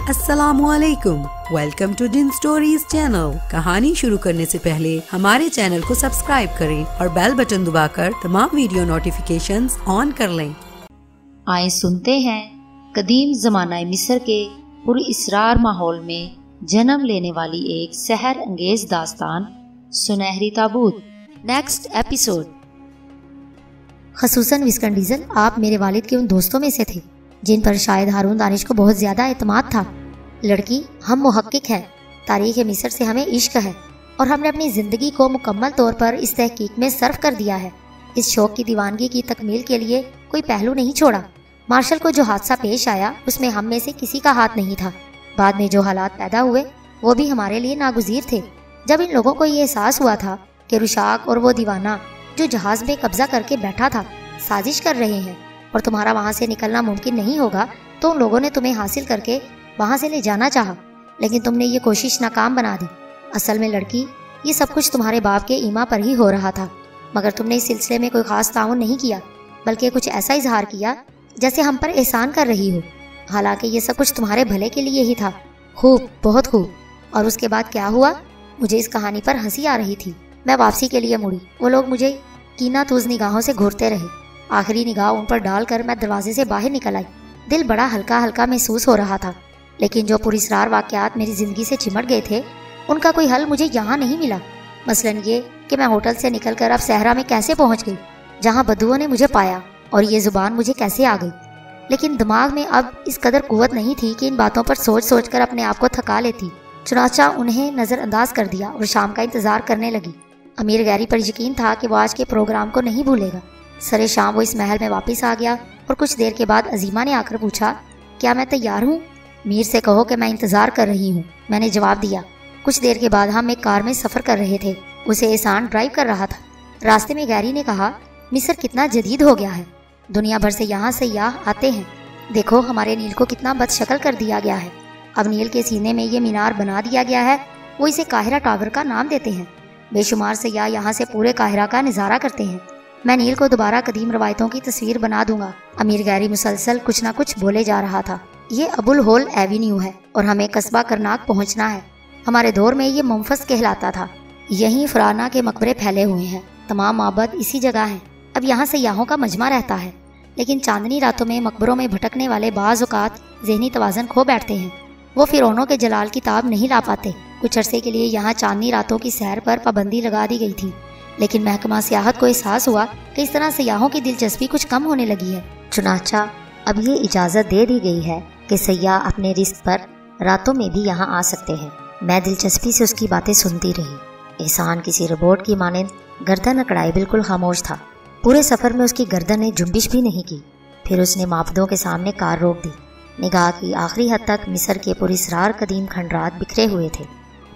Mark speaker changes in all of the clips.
Speaker 1: अस्सलाम वालेकुम, welcome to jinn stories channel. कहानी शुरू करने से पहले हमारे चैनल को सब्सक्राइब करें और बेल बटन दबाकर तमाम वीडियो नोटिफिकेशंस ऑन कर लें।
Speaker 2: आए सुनते हैं कदीम ज़माना मिस्र के पुरअसरार माहौल में जन्म लेने वाली एक सहर अंगेज दास्तान, सुनहरी ताबूत। Next episode.
Speaker 3: खसूसन विस्कन डीजल आप मेरे वालिद के उन दोस्तों में से थे जिन पर शायद हारून दानिश को बहुत ज्यादा एतमाद था। लड़की, हम मुहक्किक हैं, तारीख मिस्र से हमें इश्क है और हमने अपनी जिंदगी को मुकम्मल तौर पर इस तहकीक में सर्फ कर दिया है। इस शौक की दीवानगी की तकमील के लिए कोई पहलू नहीं छोड़ा। मार्शल को जो हादसा पेश आया उसमें हम में से किसी का हाथ नहीं था। बाद में जो हालात पैदा हुए वो भी हमारे लिए नागुज़ीर थे। जब इन लोगों को ये एहसास हुआ था कि रुशाक और वो दीवाना जो जहाज में कब्जा करके बैठा था साजिश कर रहे हैं और तुम्हारा वहाँ से निकलना मुमकिन नहीं होगा, तो उन लोगों ने तुम्हें हासिल करके वहाँ से ले जाना चाहा, लेकिन तुमने ये कोशिश नाकाम बना दी। असल में लड़की, ये सब कुछ तुम्हारे बाप के ईमा पर ही हो रहा था, मगर तुमने इस सिलसिले में कोई खास ताउन नहीं किया, बल्कि कुछ ऐसा इजहार किया जैसे हम पर एहसान कर रही हो। हालांकि ये सब कुछ तुम्हारे भले के लिए ही था। खूब, बहुत खूब। और उसके बाद क्या हुआ? मुझे इस कहानी पर हंसी आ रही थी। मैं वापसी के लिए मुड़ी। वो लोग मुझे कीनातूज निगाहों से घूरते रहे। आखिरी निगाह उन पर डालकर मैं दरवाजे से बाहर निकल आई। दिल बड़ा हल्का हल्का महसूस हो रहा था, लेकिन जो पुरअसरार वाक़यात मेरी जिंदगी से चिमट गए थे उनका कोई हल मुझे यहाँ नहीं मिला। मसलन ये कि मैं होटल से निकलकर अब सहरा में कैसे पहुँच गई, जहाँ बदुओं ने मुझे पाया, और ये जुबान मुझे कैसे आ गई। लेकिन दिमाग में अब इस कदर कुव्वत नहीं थी कि इन बातों पर सोच सोच कर अपने आप को थका लेती। चुनाचा उन्हें नज़रअंदाज कर दिया और शाम का इंतजार करने लगी। अमीर गैरी पर यकीन था कि वो आज के प्रोग्राम को नहीं भूलेगा। सरे शाम वो इस महल में वापस आ गया और कुछ देर के बाद अजीमा ने आकर पूछा, क्या मैं तैयार हूँ? मीर से कहो कि मैं इंतजार कर रही हूँ, मैंने जवाब दिया। कुछ देर के बाद हम एक कार में सफ़र कर रहे थे। उसे एहसान ड्राइव कर रहा था। रास्ते में गैरी ने कहा, मिस्र कितना जदीद हो गया है, दुनिया भर से यहाँ सयाह आते हैं। देखो हमारे नील को कितना बदशक्ल कर दिया गया है। अब नील के सीने में ये मीनार बना दिया गया है, वो इसे काहिरा टावर का नाम देते हैं। बेशुमार सयाह यहाँ से पूरे काहिरा का नज़ारा करते हैं। मैं नील को दोबारा कदीम रवायतों की तस्वीर बना दूंगा। अमीर गैरी मुसलसल कुछ ना कुछ बोले जा रहा था। ये अबुल होल एवेन्यू है और हमें कस्बा करनाक पहुंचना है। हमारे दौर में ये मुंफस कहलाता था। यहीं फराना के मकबरे फैले हुए हैं, तमाम माबद इसी जगह हैं। अब यहाँ सयाहों का मजमा रहता है, लेकिन चांदनी रातों में मकबरों में भटकने वाले बाज़ औक़ात ज़हनी तवाज़न खो बैठते हैं। वो फिरौनों के जलाल की ताब नहीं ला पाते। कुछ अरसे के लिए यहाँ चांदनी रातों की सैर पर पाबंदी लगा दी गई थी, लेकिन महकमा सियाहत को एहसास हुआ कि इस तरह सयाहों की दिलचस्पी कुछ कम होने लगी है। चुनाचा अब ये इजाज़त दे दी गई है कि सयाह अपने रिस्क पर रातों में भी यहाँ आ सकते हैं। मैं दिलचस्पी से उसकी बातें सुनती रही। एहसान किसी रोबोट की मानंद गर्दन अकड़ाए बिल्कुल खामोश था। पूरे सफ़र में उसकी गर्दन ने जुम्बिश भी नहीं की। फिर उसने मापदों के सामने कार रोक दी। निगाह की आखिरी हद तक मिस्र के पुरअसरार कदीम खंडरात बिखरे हुए थे।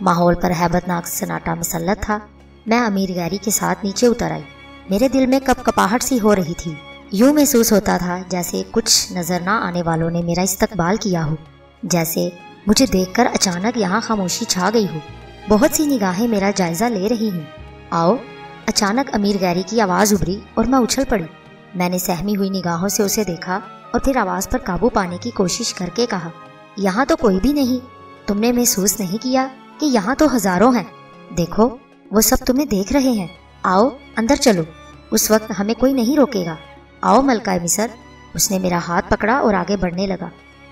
Speaker 3: माहौल पर हैबतनाक सन्नाटा मुसल्लत था। मैं अमीर गैरी के साथ नीचे उतर आई। मेरे दिल में कपकपाहट सी हो रही थी। यूं महसूस होता था जैसे कुछ नजर ना आने वालों ने मेरा इस्तकबाल किया हो, जैसे मुझे देखकर अचानक यहाँ खामोशी छा गई हो। बहुत सी निगाहें मेरा जायजा ले रही हूँ। आओ। अचानक अमीर गैरी की आवाज़ उभरी और मैं उछल पड़ी। मैंने सहमी हुई निगाहों से उसे देखा और फिर आवाज़ पर काबू पाने की कोशिश करके कहा, यहाँ तो कोई भी नहीं। तुमने महसूस नहीं किया कि यहाँ तो हज़ारों हैं? देखो वो सब तुम्हें देख रहे हैं। आओ अंदर चलो, उस वक्त हमें कोई नहीं रोकेगा। आओ मलका मिस्र। उसने मेरा हाथ पकड़ा और आगे बढ़ने लगा।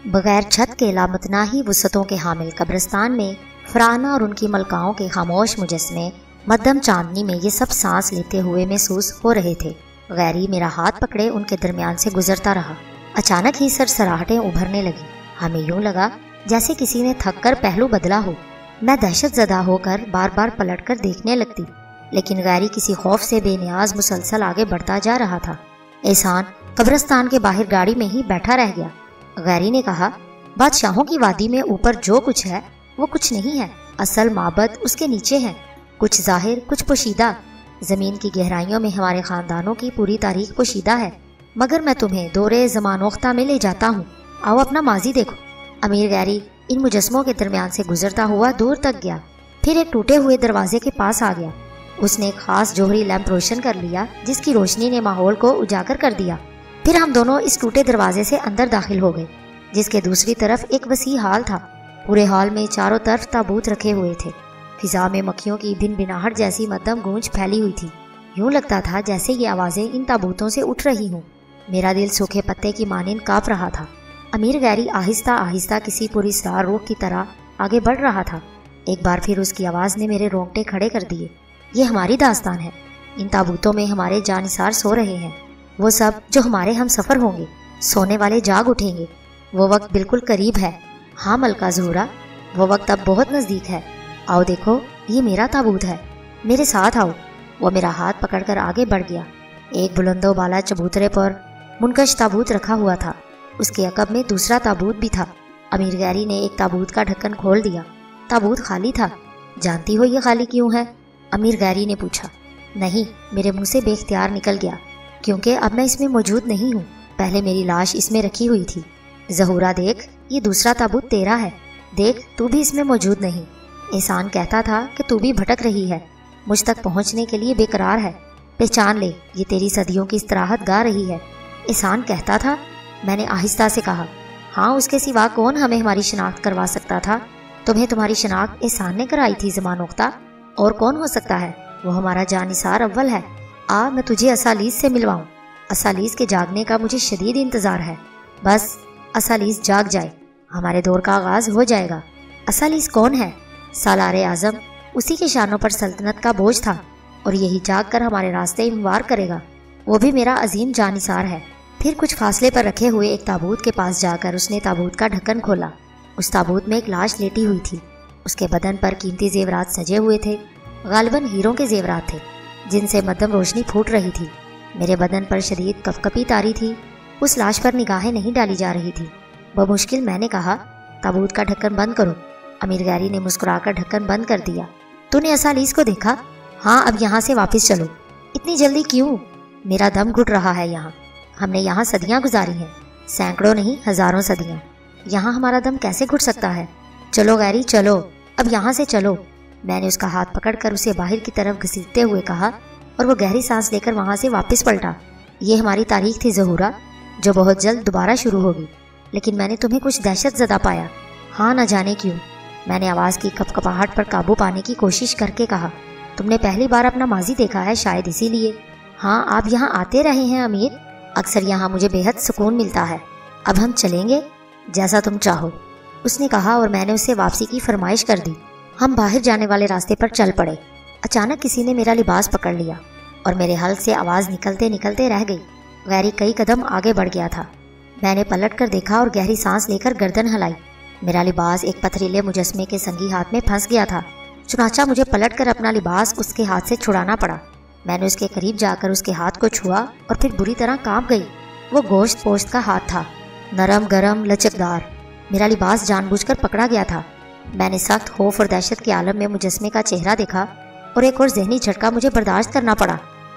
Speaker 3: बगैर छत के लामतनाही वुसतों के हामिल कब्रिस्तान में फराना और उनकी मलकाओं के खामोश मुजस्मे मध्यम चांदनी में ये सब सांस लेते हुए महसूस हो रहे थे। गैरी मेरा हाथ पकड़े उनके दरमियान से गुजरता रहा। अचानक ही सरसराहटें उभरने लगी। हमें यूं लगा जैसे किसी ने थक कर पहलू बदला हो। मैं दहशत ज़दा होकर बार बार पलटकर देखने लगती, लेकिन गैरी किसी खौफ से बेनियाज मुसलसल आगे बढ़ता जा रहा था। एहसान कब्रिस्तान के बाहर गाड़ी में ही बैठा रह गया। गैरी ने कहा, बादशाहों की वादी में ऊपर जो कुछ है वो कुछ नहीं है। असल माबद उसके नीचे है, कुछ जाहिर कुछ पोशीदा। ज़मीन की गहराइयों में हमारे ख़ानदानों की पूरी तारीख पोशीदा है, मगर मैं तुम्हें दौरे ज़मानोख्ता में ले जाता हूँ। आओ अपना माजी देखो। अमीर गैरी इन मुजस्मों के दरमियान से गुजरता हुआ दूर तक गया, फिर एक टूटे हुए दरवाजे के पास आ गया। उसने एक खास जोहरी लैंप रोशन कर लिया जिसकी रोशनी ने माहौल को उजागर कर दिया। फिर हम दोनों इस टूटे दरवाजे से अंदर दाखिल हो गए। جس کے دوسری طرف ایک وسیع ہال تھا۔ پورے ہال میں چاروں طرف تابوت رکھے ہوئے تھے۔ فضا میں مکھیوں کی بن بناہٹ جیسی مدھم گونج پھیلی ہوئی تھی۔ یوں لگتا تھا جیسے یہ آوازیں ان تابوتوں سے اٹھ رہی ہوں۔ میرا دل سوکھے پتے کی مانند کانپ رہا تھا۔ امیر غیری آہستہ آہستہ کسی پراسرار روح کی طرح آگے بڑھ رہا تھا۔ ایک بار پھر اس کی آواز نے میرے رونگٹے کھڑے کر دیے۔ یہ ہماری داستان ہے۔ ان تابوتوں میں ہمارے جانثار سو رہے ہیں، وہ سب جو ہمارے ہم سفر ہوں گے۔ سونے والے جاگ اٹھیں گے۔ وہ وقت بالکل قریب ہے۔ ہاں ملکہ زہرا، وہ وقت اب بہت نزدیک ہے۔ آؤ دیکھو، یہ میرا تابوت ہے، میرے ساتھ آؤ۔ وہ میرا ہاتھ پکڑ کر آگے بڑھ گیا۔ ایک بلند و بالا چبوترے پر منقش تابوت رکھا ہوا تھا۔ اس کے عقب میں دوسرا تابوت بھی تھا۔ امیر غیری نے ایک تابوت کا ڈھکن کھول دیا۔ تابوت خالی تھا۔ جانتی ہو یہ خالی کیوں ہے؟ امیر غیری نے پوچھا۔ نہیں، میرے منہ سے بے اختیار نکل گیا، کیونکہ اب میں اس میں موجود نہیں ہوں۔ پہلے میری لاش اس میں رکھی ہوئی تھی۔ زہورا دیکھ، یہ دوسرا تابوت تیرا ہے۔ دیکھ، تو بھی اس میں موجود نہیں۔ احسان کہتا تھا کہ تو بھی بھٹک رہی ہے، مجھ تک پہنچنے کے لیے بے قرار ہے۔ پہچان لے، یہ تیری صدیوں کی استراحت گا رہی ہے۔ احسان کہتا تھا، میں نے آہستہ سے کہا۔ ہاں، اس کے سوا کون ہمیں ہماری شناخت کروا سکتا تھا؟ تمہیں تمہاری شناخت احسان نے کرائی تھی زمان نقطہ، اور کون ہو سکتا ہے؟ وہ ہمارا جانثار اول ہے۔ آ، میں تجھے اسالیس سے ملواؤں۔ اسالیس کے جاگنے کا مجھے شدید انتظار ہے۔ بس اسالیس جاگ جائے، ہمارے دور کا آغاز ہو جائے گا۔ اسالیس کون ہے؟ سالار اعظم، اسی کے شانوں پر سلطنت کا بوجھ تھا، اور یہی جاگ کر ہمارے راستے ہموار کرے گا۔ وہ بھی میرا عظیم جانثار ہے۔ پھر کچھ فاصلے پر رکھے ہوئے ایک تابوت کے پاس جا کر اس نے تابوت کا ڈھکن کھولا۔ اس تابوت میں ایک لاش لیٹی ہوئی تھی۔ اس کے بدن پر قیمتی زیورات سجے ہوئے تھے، غالباً ہیروں کے زیورات تھے، جن سے مدھم روشنی پھوٹ رہی تھی۔ میرے بدن پر شدید کپکپی طاری تھی۔ اس لاش پر نگاہیں نہیں ڈالی جا رہی تھی۔ بمشکل میں نے کہا، تابوت کا ڈھکن بند کرو۔ امیر غیری نے مسکرا کر ڈھکن بند کر دیا۔ تو نے اسالیس کو دیکھا؟ ہاں، اب یہاں سے واپس چلو۔ اتنی جلدی کیوں؟ میرا دم گھٹ رہا ہے یہاں۔ ہم نے یہاں صدیاں گزاری ہیں، سینکڑوں نہیں ہزاروں صدیاں۔ یہاں ہمارا دم کیسے گھٹ سکتا ہے؟ چلو غیری، چلو، اب یہاں سے چلو۔ میں نے اس کا ہاتھ پکڑ کر اسے باہر کی طرف گھسیٹتے ہوئے کہا، اور وہ گہری سانس لے کر وہاں سے واپس پلٹا۔ یہ ہماری تاریخ تھی زہورا، جو بہت جلد دوبارہ شروع ہوگی، لیکن میں نے تمہیں کچھ دہشت زدہ پایا۔ ہاں، نہ جانے کیوں۔ میں نے آواز کی کپکپاہٹ پر قابو پانے کی کوشش کر کے کہا، تم نے پہلی بار اپنا ماضی دیکھا ہے، شاید اسی لیے۔ ہاں، آپ یہاں آتے رہے ہیں امیر، اکثر یہاں مجھے بے حد سکون ملتا ہے۔ اب ہم چلیں گے؟ جیسا تم چاہو، اس نے کہا، اور میں نے اسے واپسی کی فرمائش کر دی۔ ہم باہر جانے والے راستے پر چل پڑے۔ اچانک کسی نے میرا لباس پکڑ لیا، اور میرے حلق سے آواز نکلتے نکلتے رہ گئی۔ غیری کئی قدم آگے بڑھ گیا تھا۔ میں نے پلٹ کر دیکھا اور گہری سانس لے کر گردن ہلائی۔ میرا لباس ایک پتھریلے مجسمے کے سنگی ہاتھ میں پھنس گیا تھا، چنانچہ مجھے پلٹ کر اپنا لباس اس کے ہاتھ سے چھڑانا پڑا۔ میں نے اس کے قریب جا کر اس کے ہاتھ کو چھوا اور پھر بری طرح کانپ گئی۔ وہ گوشت پوشت کا ہاتھ تھا، نرم گرم لچکدار۔ میرا لباس جان بوجھ کر پکڑا گیا تھا۔ میں نے سخت خوف اور دہشت کے عالم میں مجسمے کا چہرہ دیکھا، اور ایک اور ذہنی جھٹکا مجھے برداشت کرنا پڑا۔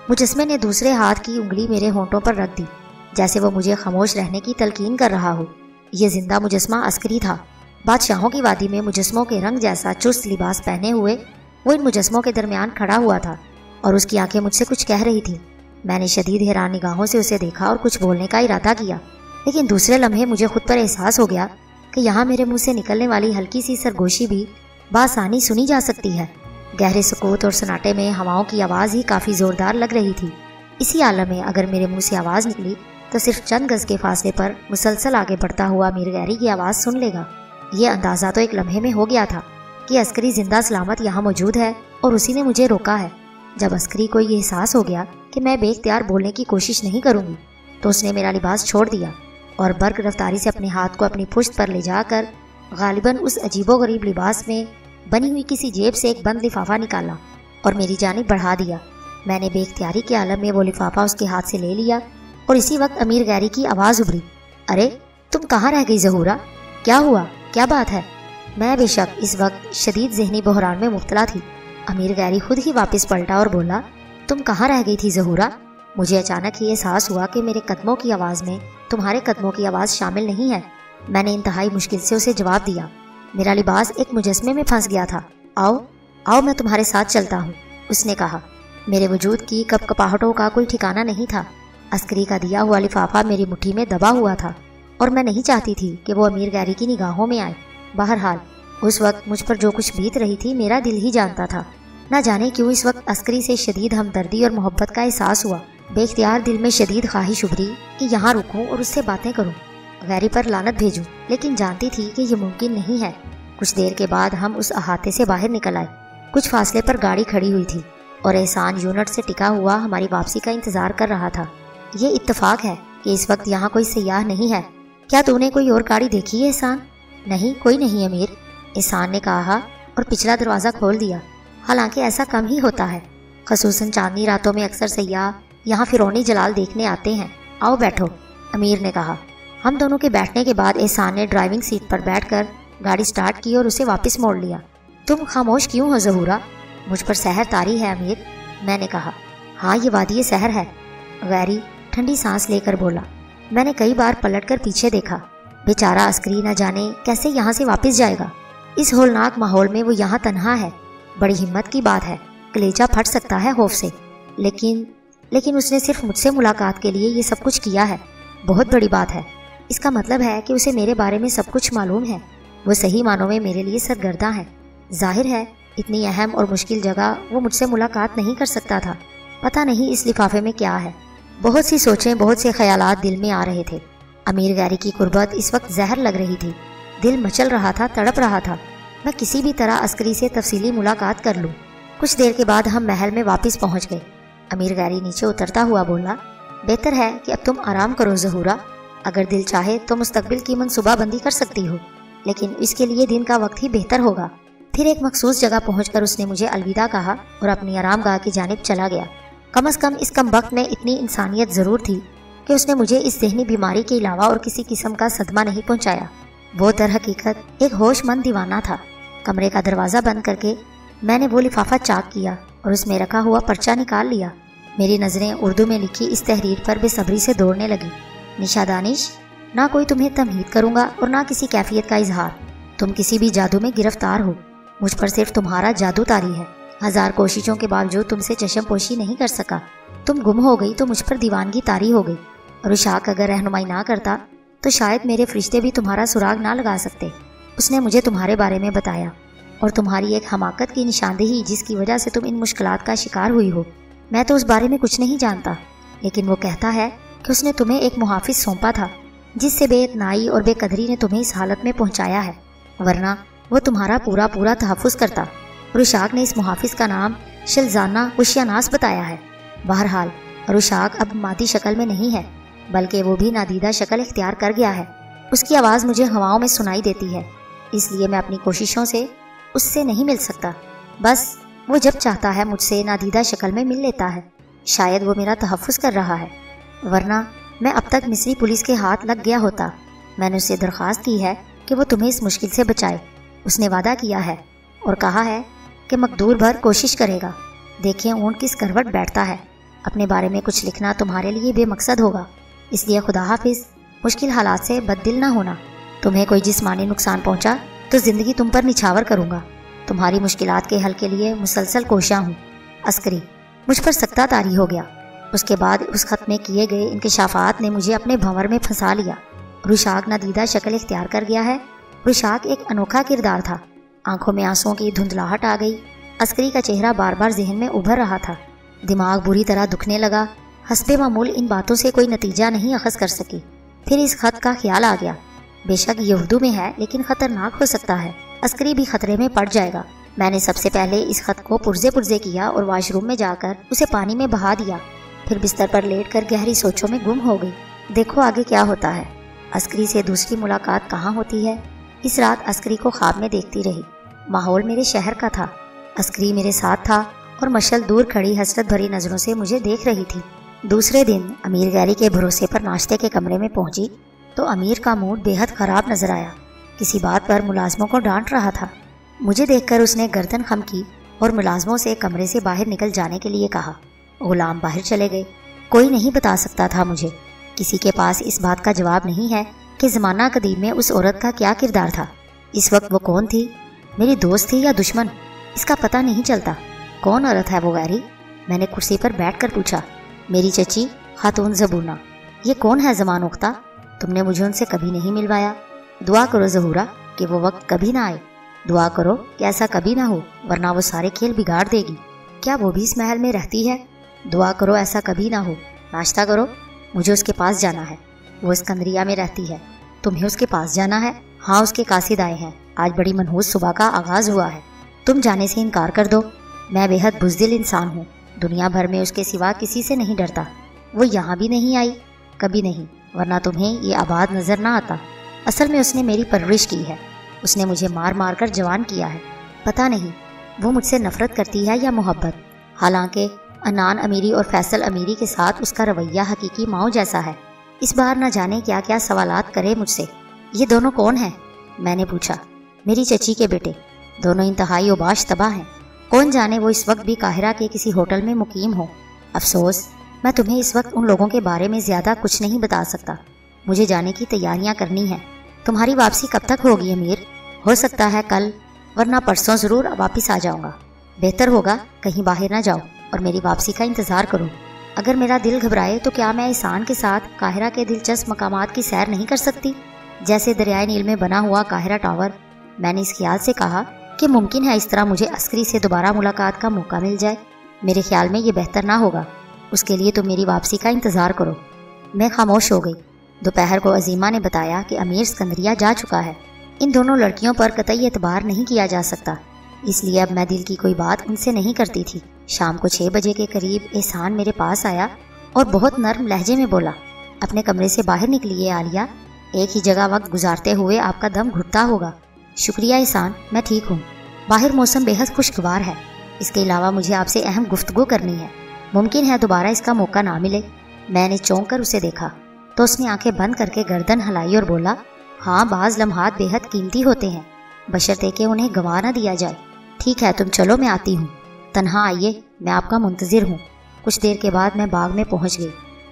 Speaker 3: مجسمے نے دوسرے ہاتھ کی انگلی میرے ہونٹوں پر رکھ دی، جیسے وہ مجھے خاموش رہنے کی تلقین کر رہا ہو۔ یہ زندہ مجسمہ عسکری تھا، بادشاہوں کی وادی میں مجسموں کے رنگ جیسا چست لباس پہنے ہوئے وہ ان مجسموں کے درمیان کھڑا ہوا تھا، اور اس کی آنکھیں مجھ سے کچھ کہہ رہی تھیں۔ میں نے شدید حیران نگاہوں سے اسے دیکھا اور کچھ بولنے کا ارادہ کیا، لیکن دوسرے لمحے مجھے خود پر احساس ہو گیا کہ یہاں میرے منہ سے نکلنے والی ہلکی سی سرگوشی بھی بآسانی سنی جا سکتی ہے۔ گہرے سکوت اور سناٹے میں ہواؤں کی آواز ہی کافی زوردار لگ رہی تھی۔ اسی عالم میں اگر میرے منہ سے آواز نکلی تو صرف چند گز کے فاصلے پر مسلسل آگے بڑھتا ہوا امیر غیری کی آواز سن لے گا۔ یہ اندازہ تو ایک لمحے میں ہو گیا تھا کہ عسکری زندہ سلامت یہاں موجود ہے، اور اسی نے مجھے روکا ہے۔ جب عسکری کو یہ احساس ہو گیا کہ میں بے اختیار بولنے کی کوشش نہیں کروں گی، تو اس نے میرا لباس چھوڑ دیا اور برق رفتاری سے اپنے ہاتھ کو اپنی پشت پر لے جا کر غالباً اس عجیب و غریب لباس میں بنی ہوئی کسی جیب سے ایک بند لفافہ نکالا اور میری جانب بڑھا دیا۔ میں نے بے اختیاری کے عالم میں وہ لفافہ اس کے ہاتھ سے لے لیا، اور اسی وقت امیر غیری کی آواز ابھری، ارے تم کہاں رہ گئی زہورا؟ کیا ہوا؟ کیا بات ہے؟ میں بے شک اس وقت شدید ذہنی بحران میں مبتلا تھی۔ امیر غیری خود ہی واپس پلٹا اور بولا، تم کہاں رہ گئی تھی زہورا؟ مجھے اچانک ہی احساس ہوا کہ میرے قدموں کی آواز میں تمہارے قدموں کی آواز شامل نہیں ہے۔ میں نے انتہائی مشکل سے اسے جواب دیا، میرا لباس ایک مجسمے میں پھنس گیا تھا۔ آؤ آؤ، میں تمہارے ساتھ چلتا ہوں، اس نے کہا۔ میرے وجود کی کپکپاہٹوں کا کوئی ٹھکانہ نہیں تھا۔ عسکری کا دیا ہوا لفافہ میری مٹھی میں دبا ہوا تھا، और मैं नहीं चाहती थी कि वो अमीर गैरी की निगाहों में आए। बहरहाल उस वक्त मुझ पर जो कुछ बीत रही थी मेरा दिल ही जानता था। न जाने क्यों इस वक्त अस्करी से शदीद हमदर्दी और मोहब्बत का एहसास हुआ। बेख्तियार दिल में शदीद ख्वाहिश उभरी कि यहाँ रुकूं और उससे बातें करूं, गैरी पर लानत भेजूं, लेकिन जानती थी कि ये मुमकिन नहीं है। कुछ देर के बाद हम उस अहाते से बाहर निकल आए। कुछ फासले पर गाड़ी खड़ी हुई थी और एहसान यूनिट से टिका हुआ हमारी वापसी का इंतजार कर रहा था। ये इत्तेफाक है कि इस वक्त यहाँ कोई सयाह नहीं है। क्या तूने कोई और गाड़ी देखी है एहसान? नहीं, कोई नहीं अमीर, एहसान ने कहा और पिछला दरवाज़ा खोल दिया। हालांकि ऐसा कम ही होता है, खसूसन चांदनी रातों में अक्सर सयाह यहाँ फिरौनी जलाल देखने आते हैं। आओ बैठो, अमीर ने कहा। हम दोनों के बैठने के बाद एहसान ने ड्राइविंग सीट पर बैठकर गाड़ी स्टार्ट की और उसे वापस मोड़ लिया। तुम खामोश क्यों हो ज़हूरा? मुझ पर सहर तारी है अमीर, मैंने कहा। हाँ, ये वादी सहर है, गैरी ठंडी सांस लेकर बोला। मैंने कई बार पलटकर पीछे देखा। बेचारा अस्करी न जाने कैसे यहाँ से वापस जाएगा। इस होलनाक माहौल में वो यहाँ तन्हा है। बड़ी हिम्मत की बात है, कलेजा फट सकता है खौफ से। लेकिन उसने सिर्फ मुझसे मुलाकात के लिए ये सब कुछ किया है। बहुत बड़ी बात है। इसका मतलब है कि उसे मेरे बारे में सब कुछ मालूम है। वो सही मानों में मेरे लिए सरगर्दा है। जाहिर है इतनी अहम और मुश्किल जगह वो मुझसे मुलाकात नहीं कर सकता था। पता नहीं इस लिफाफे में क्या है। बहुत सी सोचें, बहुत से ख्यालात दिल में आ रहे थे। अमीर गैरी की कुर्बत इस वक्त जहर लग रही थी। दिल मचल रहा था, तड़प रहा था। मैं किसी भी तरह अस्करी से तफसीली मुलाकात कर लूं। कुछ देर के बाद हम महल में वापस पहुंच गए। अमीर गैरी नीचे उतरता हुआ बोला, बेहतर है कि अब तुम आराम करो ज़हूरा। अगर दिल चाहे तो मुस्तकबिल की मनसूबाबंदी कर सकती हो, लेकिन इसके लिए दिन का वक्त ही बेहतर होगा। फिर एक मखसूस जगह पहुंचकर उसने मुझे अलविदा कहा और अपनी आरामगाह की जानिब चला गया। कम अज़ कम इस कम वक्त में इतनी इंसानियत ज़रूर थी कि उसने मुझे इस ज़हनी बीमारी के अलावा और किसी किस्म का सदमा नहीं पहुंचाया। वो दर हकीकत एक होशमंद दीवाना था। कमरे का दरवाज़ा बंद करके मैंने वो लिफाफा चाक किया और उसमें रखा हुआ पर्चा निकाल लिया। मेरी नज़रें उर्दू में लिखी इस तहरीर पर बेसब्री से दौड़ने लगी। निशा दानिश, ना कोई तुम्हें तमहीद करूँगा और ना किसी कैफियत का इजहार। तुम किसी भी जादू में गिरफ्तार हो। मुझ पर सिर्फ तुम्हारा जादू तारी है। 1000 कोशिशों के बावजूद तुमसे चश्म पोशी नहीं कर सका। तुम गुम हो गई तो मुझ पर दीवानगी तारी हो गई। और उशाक अगर रहनुमाई ना करता तो शायद मेरे फरिश्ते भी तुम्हारा सुराग ना लगा सकते। उसने मुझे तुम्हारे बारे में बताया और तुम्हारी एक हमाकत की निशानदेही जिसकी वजह से तुम इन मुश्किलात का शिकार हुई हो। मैं तो उस बारे में कुछ नहीं जानता, लेकिन वो कहता है कि उसने तुम्हें एक मुहाफिज सौंपा था जिससे बेइतनाई और बेकदरी ने तुम्हें इस हालत में पहुंचाया है, वरना वो तुम्हारा पूरा तहफ़्फ़ुज़ करता। रुशाक ने इस मुहाफिज का नाम शिलजाना उशियानास बताया है। बहरहाल रुशाक अब मादी शक्ल में नहीं है, बल्कि वो भी नादीदा शक्ल इख्तियार कर गया है। उसकी आवाज़ मुझे हवाओं में सुनाई देती है, इसलिए मैं अपनी कोशिशों से उससे नहीं मिल सकता। बस वो जब चाहता है मुझसे नादीदा शक्ल में मिल लेता है। शायद वो मेरा तहफ़्फ़ुज़ कर रहा है, वरना मैं अब तक मिस्री पुलिस के हाथ लग गया होता। मैंने उससे दरख्वास्त की है कि वो तुम्हें इस मुश्किल से बचाए। उसने वादा किया है और कहा है कि मकदूर भर कोशिश करेगा। देखिए ऊँट किस करवट बैठता है। अपने बारे में कुछ लिखना तुम्हारे लिए बेमकसद होगा, इसलिए खुदा हाफिज, मुश्किल हालात से बददिल ना होना। तुम्हें कोई जिस्मानी नुकसान पहुंचा तो ज़िंदगी तुम पर निछावर करूँगा। तुम्हारी मुश्किलात के हल के लिए मुसलसल कोशिश हूँ। अस्करी मुझ पर सख्ता तारी हो गया। उसके बाद उस खत में किए गए इंकशाफात ने मुझे अपने भंवर में फंसा लिया। रुशाक नादीदा शक्ल इख्तियार कर गया है। रुशाक एक अनोखा किरदार था। आंखों में आंसुओं की धुंधलाहट आ गई। अस्करी का चेहरा बार बार जहन में उभर रहा था। दिमाग बुरी तरह दुखने लगा। हस्बे मामूल इन बातों से कोई नतीजा नहीं अखज़ कर सकी। फिर इस खत का ख्याल आ गया। बेशक ये उर्दू में है, लेकिन खतरनाक हो सकता है। अस्करी भी खतरे में पड़ जाएगा। मैंने सबसे पहले इस खत को पुर्जे किया और वाशरूम में जाकर उसे पानी में बहा दिया। फिर बिस्तर पर लेटकर गहरी सोचों में गुम हो गई। देखो आगे क्या होता है। अस्करी से दूसरी मुलाकात कहाँ होती है। इस रात अस्करी को ख्वाब में देखती रही। माहौल मेरे शहर का था। अस्करी मेरे साथ था और मशल दूर खड़ी हसरत भरी नज़रों से मुझे देख रही थी। दूसरे दिन अमीर गैरी के भरोसे पर नाश्ते के कमरे में पहुंची तो अमीर का मूड बेहद ख़राब नजर आया। किसी बात पर मुलाजमों को डांट रहा था। मुझे देखकर उसने गर्दन खम की और मुलाजमों से कमरे से बाहर निकल जाने के लिए कहा। गुलाम बाहर चले गए। कोई नहीं बता सकता था मुझे। किसी के पास इस बात का जवाब नहीं है कि ज़माना कदीम में उस औरत का क्या किरदार था। इस वक्त वो कौन थी, मेरी दोस्त थी या दुश्मन, इसका पता नहीं चलता। कौन औरत है वो गैरी? मैंने कुर्सी पर बैठकर पूछा। मेरी चची खातून ज़बूना। ये कौन है ज़मान उख्ता? तुमने मुझे उनसे कभी नहीं मिलवाया। दुआ करो ज़हूरा कि वो वक्त कभी ना आए। दुआ करो कि ऐसा कभी ना हो, वरना वो सारे खेल बिगाड़ देगी। क्या वो भी इस महल में रहती है? दुआ करो ऐसा कभी ना हो। नाश्ता करो, मुझे उसके पास जाना है। वो सिकंदरिया में रहती है। तुम्हें उसके पास जाना है? हाँ, उसके कासिद आए हैं। आज बड़ी मनहूस सुबह का आगाज हुआ है। तुम जाने से इनकार कर दो। मैं बेहद बुज़दिल इंसान हूँ, दुनिया भर में उसके सिवा किसी से नहीं डरता। वो यहाँ भी नहीं आई, कभी नहीं, वरना तुम्हें ये आबाद नजर ना आता। असल में उसने मेरी परवरिश की है। उसने मुझे मार मार कर जवान किया है। पता नहीं वो मुझसे नफरत करती है या मोहब्बत। हालांकि अनान अमीरी और फैसल अमीरी के साथ उसका रवैया हकीकी माओ जैसा है। इस बार न जाने क्या क्या सवालात करे मुझसे। ये दोनों कौन हैं? मैंने पूछा। मेरी चची के बेटे, दोनों इंतहाई उबाश तबाह हैं। कौन जाने वो इस वक्त भी काहिरा के किसी होटल में मुकीम हो। अफसोस, मैं तुम्हें इस वक्त उन लोगों के बारे में ज़्यादा कुछ नहीं बता सकता। मुझे जाने की तैयारियां करनी है। तुम्हारी वापसी कब तक होगी अमीर? हो सकता है कल, वरना परसों ज़रूर वापस आ जाऊंगा। बेहतर होगा कहीं बाहर ना जाओ और मेरी वापसी का इंतज़ार करो। अगर मेरा दिल घबराए तो क्या मैं एहसान के साथ काहिरा के दिलचस्प मकामात की सैर नहीं कर सकती, जैसे दरियाए नील में बना हुआ काहिरा टावर? मैंने इस ख्याल से कहा कि मुमकिन है इस तरह मुझे अस्करी से दोबारा मुलाकात का मौका मिल जाए। मेरे ख्याल में ये बेहतर ना होगा। उसके लिए तुम मेरी वापसी का इंतज़ार करो। मैं खामोश हो गई। दोपहर को अजीमा ने बताया कि अमीर सिकंदरिया जा चुका है। इन दोनों लड़कियों पर कतई एतबार नहीं किया जा सकता, इसलिए अब मैं दिल की कोई बात उनसे नहीं करती थी। शाम को 6 बजे के करीब एहसान मेरे पास आया और बहुत नर्म लहजे में बोला, अपने कमरे से बाहर निकलिए आलिया, एक ही जगह वक्त गुजारते हुए आपका दम घुटता होगा। शुक्रिया एहसान, मैं ठीक हूँ। बाहर मौसम बेहद खुशगवार है। इसके अलावा मुझे आपसे अहम गुफ्तगू करनी है। मुमकिन है दोबारा इसका मौका ना मिले। मैंने चौंक कर उसे देखा तो उसने आंखें बंद करके गर्दन हिलाई और बोला, हाँ, बाज लम्हात बेहद कीमती होते हैं, बशर्ते कि उन्हें गंवा न दिया जाए। ठीक है, तुम चलो, मैं आती हूँ। तन्हा आइए, मैं आपका मुंतजिर हूँ। कुछ देर के बाद मैं बाग में पहुँच गई।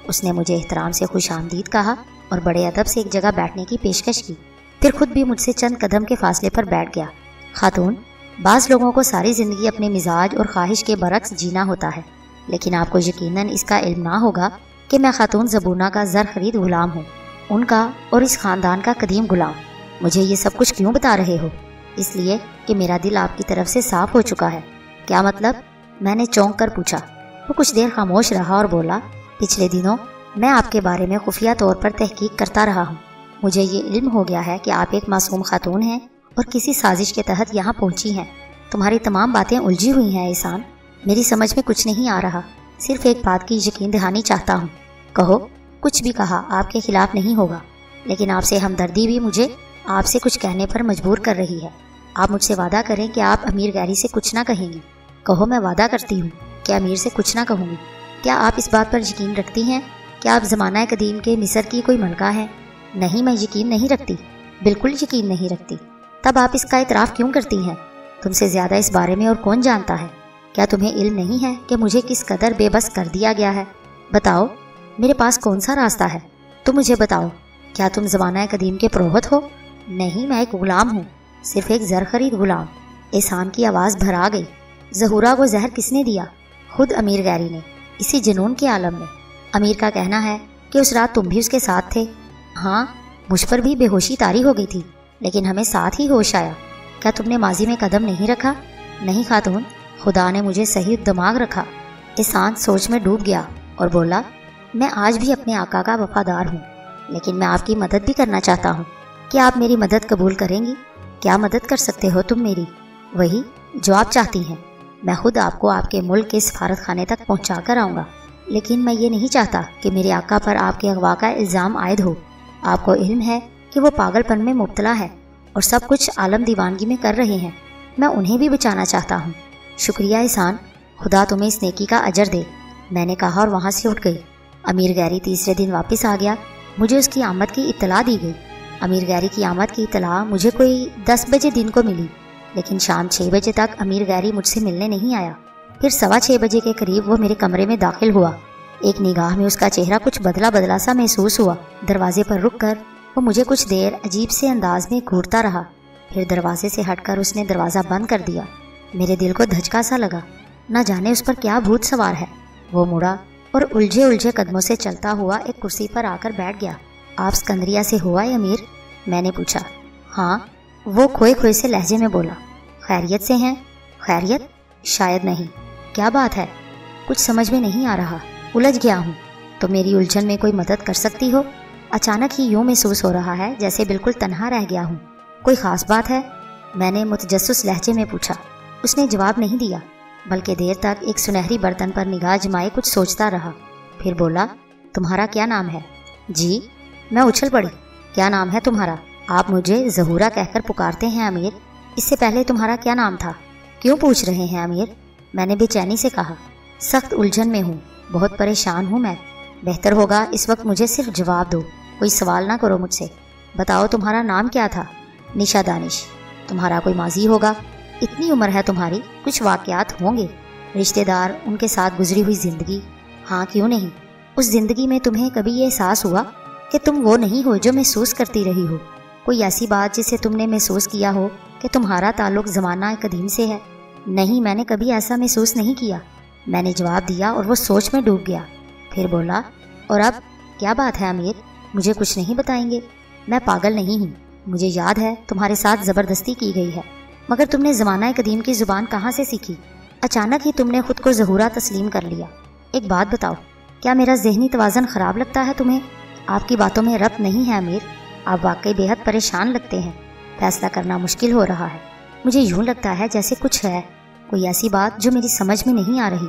Speaker 3: उसने मुझे एहतराम से खुश आमदीद कहा और बड़े अदब से एक जगह बैठने की पेशकश की। फिर खुद भी मुझसे चंद कदम के फासले पर बैठ गया। खातून, बाज़ लोगों को सारी ज़िंदगी अपने मिजाज और ख्वाहिश के बरक्स जीना होता है, लेकिन आपको यकीनन इसका इल्म ना होगा कि मैं खातून ज़बूना का ज़र खरीद गुलाम हूँ, उनका और इस ख़ानदान का कदीम गुलाम। मुझे ये सब कुछ क्यों बता रहे हो? इसलिए कि मेरा दिल आपकी तरफ से साफ हो चुका है। क्या मतलब? मैंने चौंक कर पूछा। वो कुछ देर खामोश रहा और बोला, पिछले दिनों मैं आपके बारे में खुफिया तौर पर तहकीक करता रहा हूँ। मुझे ये इल्म हो गया है कि आप एक मासूम खातून हैं और किसी साजिश के तहत यहाँ पहुँची हैं। तुम्हारी तमाम बातें उलझी हुई हैं एहसान, मेरी समझ में कुछ नहीं आ रहा। सिर्फ एक बात की यकीन दहानी चाहता हूँ। कहो। कुछ भी कहा आपके खिलाफ नहीं होगा, लेकिन आपसे हमदर्दी भी मुझे आपसे कुछ कहने पर मजबूर कर रही है। आप मुझसे वादा करें कि आप अमीर गैरी से कुछ ना कहेंगी। कहो। मैं वादा करती हूँ कि अमीर से कुछ ना कहूँगी। क्या आप इस बात पर यकीन रखती हैं? क्या आप ज़माना कदीम के मिस्र की कोई मलका हैं? नहीं, मैं यकीन नहीं रखती, बिल्कुल यकीन नहीं रखती। तब आप इसका इतराफ़ क्यों करती हैं? तुमसे ज़्यादा इस बारे में और कौन जानता है? क्या तुम्हें इल्म नहीं है कि मुझे किस कदर बेबस कर दिया गया है? बताओ, मेरे पास कौन सा रास्ता है? तुम मुझे बताओ। क्या तुम ज़माना कदीम के पुरोहित हो? नहीं, मैं एक गुलाम हूँ, सिर्फ एक ज़र खरीद गुलाम। एहसान की आवाज़ भरा गई। ज़हूरा को जहर किसने दिया? खुद अमीर गैरी ने, इसी जुनून के आलम में। अमीर का कहना है कि उस रात तुम भी उसके साथ थे। हाँ, मुझ पर भी बेहोशी तारी हो गई थी, लेकिन हमें साथ ही होश आया। क्या तुमने माजी में कदम नहीं रखा? नहीं खातून, खुदा ने मुझे सही दिमाग रखा। एहसान सोच में डूब गया और बोला, मैं आज भी अपने आका का वफादार हूँ, लेकिन मैं आपकी मदद भी करना चाहता हूँ। क्या आप मेरी मदद कबूल करेंगी? क्या मदद कर सकते हो तुम मेरी? वही जो आप चाहती हैं। मैं खुद आपको आपके मुल्क के सफारत खाने तक पहुँचा कर आऊँगा, लेकिन मैं ये नहीं चाहता कि मेरे आका पर आपके अगवा का इल्ज़ाम आयद हो। आपको इल्म है कि वो पागलपन में मुब्तला है और सब कुछ आलम दीवानगी में कर रहे हैं। मैं उन्हें भी बचाना चाहता हूँ। शुक्रिया एहसान, खुदा तुम्हें इस नेकी का अजर दे, मैंने कहा और वहाँ से उठ गई। अमीर गैरी तीसरे दिन वापस आ गया। मुझे उसकी आमद की इत्तला दी गई। अमीर गैरी की आमद की इत्तला मुझे कोई 10 बजे दिन को मिली, लेकिन शाम 6 बजे तक अमीर गैरी मुझसे मिलने नहीं आया। फिर 6:15 बजे के करीब वो मेरे कमरे में दाखिल हुआ। एक निगाह में उसका चेहरा कुछ बदला बदला सा महसूस हुआ। दरवाजे पर रुक कर वो मुझे कुछ देर अजीब से अंदाज में घूरता रहा। फिर दरवाजे से हटकर उसने दरवाज़ा बंद कर दिया। मेरे दिल को धचका सा लगा, न जाने उस पर क्या भूत सवार है। वो मुड़ा और उलझे उलझे कदमों से चलता हुआ एक कुर्सी पर आकर बैठ गया। आप सिकंदरिया से हो आए अमीर? मैंने पूछा। हाँ, वो खोए खोए से लहजे में बोला। खैरियत से हैं? खैरियत? शायद नहीं। क्या बात है? कुछ समझ में नहीं आ रहा, उलझ गया हूँ। तो मेरी उलझन में कोई मदद कर सकती हो? अचानक ही यूँ महसूस हो रहा है जैसे बिल्कुल तन्हा रह गया हूँ। कोई ख़ास बात है? मैंने मुतजस्सिस लहजे में पूछा। उसने जवाब नहीं दिया, बल्कि देर तक एक सुनहरी बर्तन पर निगाह जमाए कुछ सोचता रहा। फिर बोला, तुम्हारा क्या नाम है? जी। मैं उछल पड़ी। क्या नाम है तुम्हारा? आप मुझे ज़हूरा कहकर पुकारते हैं अमीर। इससे पहले तुम्हारा क्या नाम था? क्यों पूछ रहे हैं अमीर? मैंने बेचैनी से कहा। सख्त उलझन में हूँ, बहुत परेशान हूँ मैं। बेहतर होगा इस वक्त मुझे सिर्फ जवाब दो, कोई सवाल ना करो मुझसे। बताओ तुम्हारा नाम क्या था? निशा दानिश। तुम्हारा कोई माजी होगा? इतनी उम्र है तुम्हारी, कुछ वाक़यात होंगे, रिश्तेदार, उनके साथ गुजरी हुई ज़िंदगी। हाँ क्यों नहीं। उस ज़िंदगी में तुम्हें कभी ये एहसास हुआ कि तुम वो नहीं हो जो महसूस करती रही हो? कोई ऐसी बात जिसे तुमने महसूस किया हो कि तुम्हारा ताल्लुक ज़माना कदीम से है? नहीं, मैंने कभी ऐसा महसूस नहीं किया। मैंने जवाब दिया और वो सोच में डूब गया। फिर बोला, और अब क्या बात है अमीर? मुझे कुछ नहीं बताएंगे? मैं पागल नहीं हूँ, मुझे याद है तुम्हारे साथ ज़बरदस्ती की गई है, मगर तुमने ज़माना कदीम की ज़ुबान कहाँ से सीखी? अचानक ही तुमने खुद को ज़हूरा तस्लीम कर लिया। एक बात बताओ, क्या मेरा ज़हनी तवाज़न ख़राब लगता है तुम्हें? आपकी बातों में रब्त नहीं है अमीर। आप वाकई बेहद परेशान लगते हैं। फैसला करना मुश्किल हो रहा है। मुझे यूँ लगता है जैसे कुछ है, कोई ऐसी बात जो मेरी समझ में नहीं आ रही।